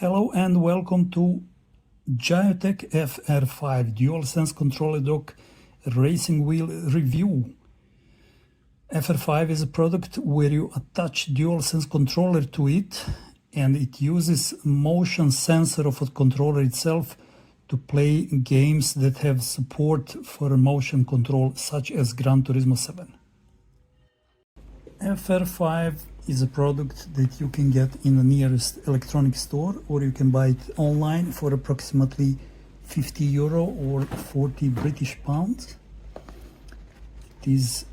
Hello and welcome to Gioteck FR5 DualSense controller dock racing wheel review. FR5 is a product where you attach DualSense controller to it, and it uses motion sensor of a controller itself to play games that have support for motion control, such as Gran Turismo 7. FR5 is a product that you can get in the nearest electronic store, or you can buy it online for approximately €50 or 40 British pounds. It is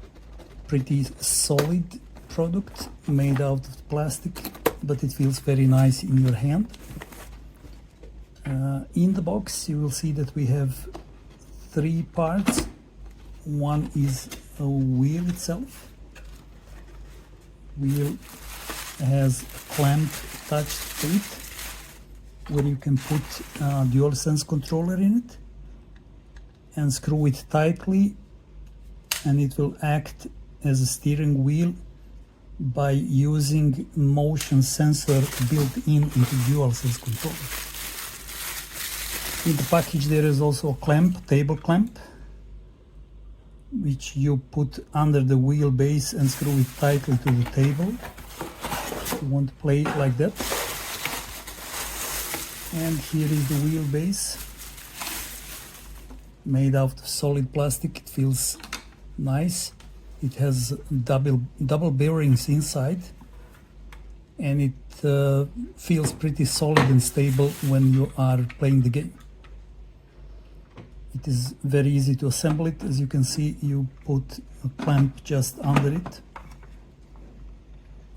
pretty solid product made out of plastic, but it feels very nice in your hand. In the box you will see that we have three parts. One is a wheel itself. Wheel has a clamp attached to it where you can put a DualSense controller in it and screw it tightly, and it will act as a steering wheel by using motion sensor built into DualSense controller. In the package there is also a clamp, table clamp, which you put under the wheelbase and screw it tightly to the table. You want to play it like that. And here is the wheelbase, made out of solid plastic. It feels nice. It has double bearings inside, and it feels pretty solid and stable when you are playing the game. It is very easy to assemble it. As you can see, you put a clamp just under it,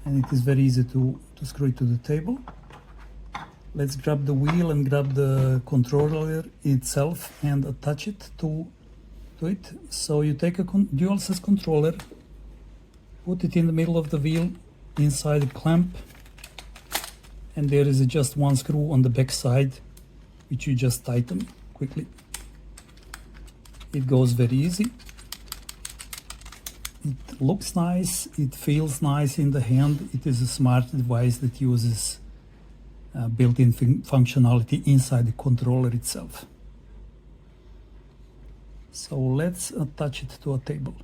and it is very easy to screw it to the table. Let's grab the wheel and grab the controller itself and attach it to it. So you take a DualSense controller, put it in the middle of the wheel inside the clamp, and there is just one screw on the back side, which you just tighten quickly. It goes very easy. It looks nice, it feels nice in the hand. It is a smart device that uses built-in functionality inside the controller itself. So let's attach it to a table.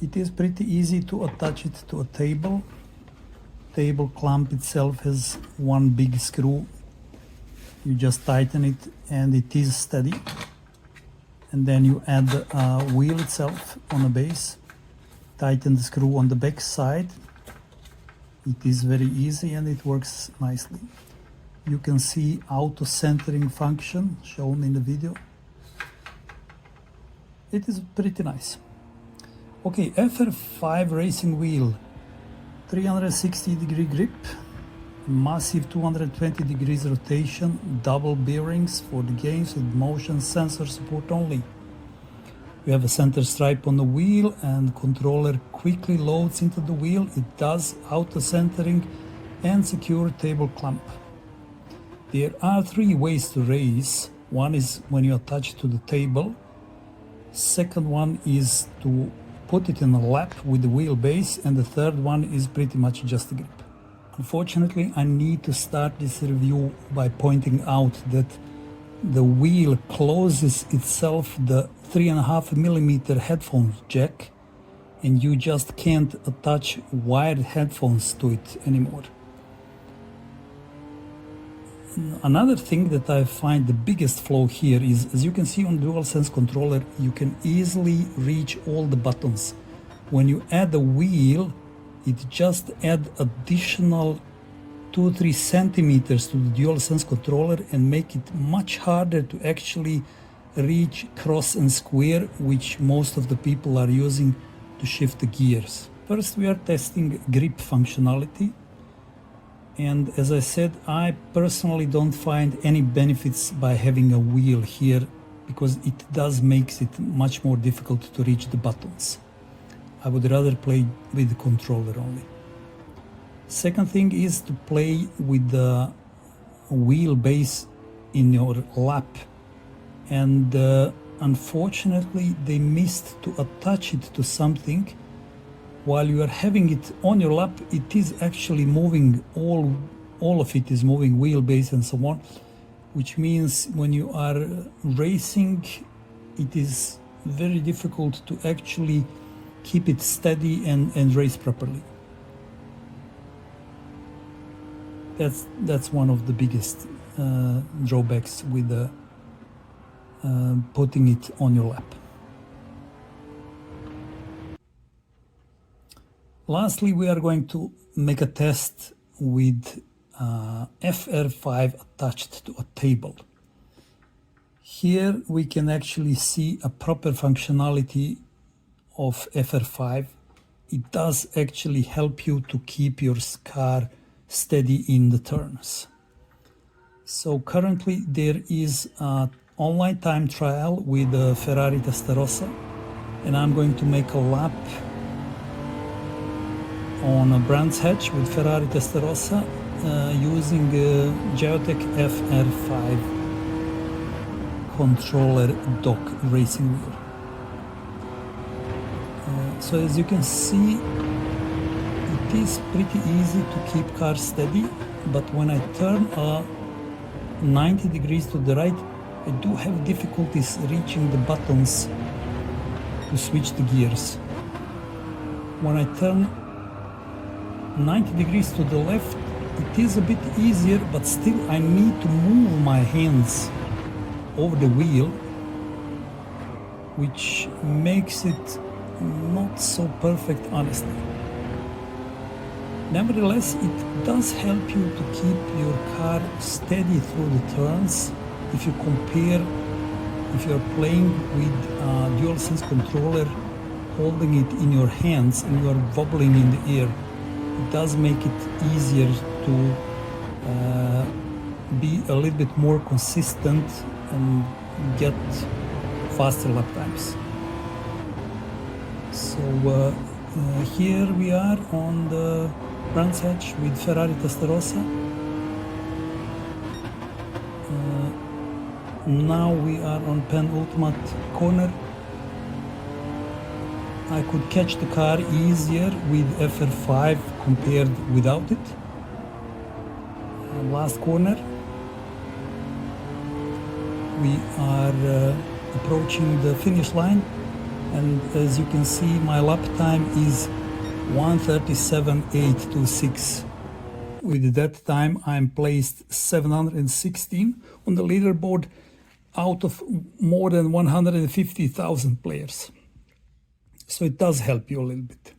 It is pretty easy to attach it to a table. Table clamp itself has one big screw. You just tighten it and it is steady. And then you add the wheel itself on the base. Tighten the screw on the back side. It is very easy and it works nicely. You can see auto centering function shown in the video. It is pretty nice. Okay, FR5 racing wheel, 360-degree grip, massive 220 degrees rotation, double bearings for the games with motion sensor support only. You have a center stripe on the wheel, and controller quickly loads into the wheel. It does auto centering and secure table clamp. There are three ways to race. One is when you attach it to the table. Second one is to put it in a lap with the wheelbase, and the third one is pretty much just a grip. Unfortunately, I need to start this review by pointing out that the wheel closes itself the 3.5mm headphone jack, and you just can't attach wired headphones to it anymore. Another thing that I find the biggest flaw here is, as you can see on DualSense controller, you can easily reach all the buttons. When you add a wheel, it just add additional 2-3 centimeters to the DualSense controller and make it much harder to actually reach cross and square, which most of the people are using to shift the gears. First, we are testing grip functionality. And as I said, I personally don't find any benefits by having a wheel here, because it does makes it much more difficult to reach the buttons. I would rather play with the controller only. Second thing is to play with the wheelbase in your lap. And unfortunately, they missed to attach it to something while you are having it on your lap, it is actually moving, all of it is moving, wheelbase and so on, which means when you are racing, it is very difficult to actually keep it steady and race properly. That's one of the biggest drawbacks with putting it on your lap. Lastly, we are going to make a test with FR5 attached to a table. Here we can actually see a proper functionality of FR5. It does actually help you to keep your car steady in the turns. So currently there is an online time trial with Ferrari Testarossa, and I'm going to make a lap on a Brands Hatch with Ferrari Testarossa using Gioteck FR5 controller dock racing wheel. So as you can see, it is pretty easy to keep car steady, but when I turn 90 degrees to the right, I do have difficulties reaching the buttons to switch the gears. When I turn 90 degrees to the left, it is a bit easier, but still I need to move my hands over the wheel, which makes it not so perfect, honestly. Nevertheless, it does help you to keep your car steady through the turns. If you compare, if you're playing with a DualSense controller, holding it in your hands and you are wobbling in the air, it does make it easier to be a little bit more consistent and get faster lap times. So here we are on the Brands Hatch with Ferrari Testarossa. Now we are on penultimate corner. I could catch the car easier with FR5 compared without it. Last corner. We are approaching the finish line, and as you can see, my lap time is 1:37.826. With that time, I'm placed 716 on the leaderboard out of more than 150,000 players. So it does help you a little bit.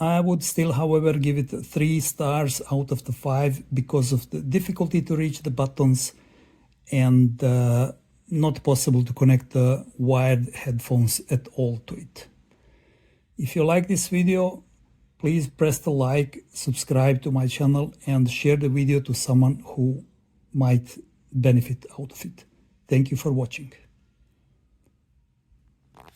I would still, however, give it 3 stars out of the 5 because of the difficulty to reach the buttons and not possible to connect the wired headphones at all to it. If you like this video, please press the like, subscribe to my channel, and share the video to someone who might benefit out of it. Thank you for watching.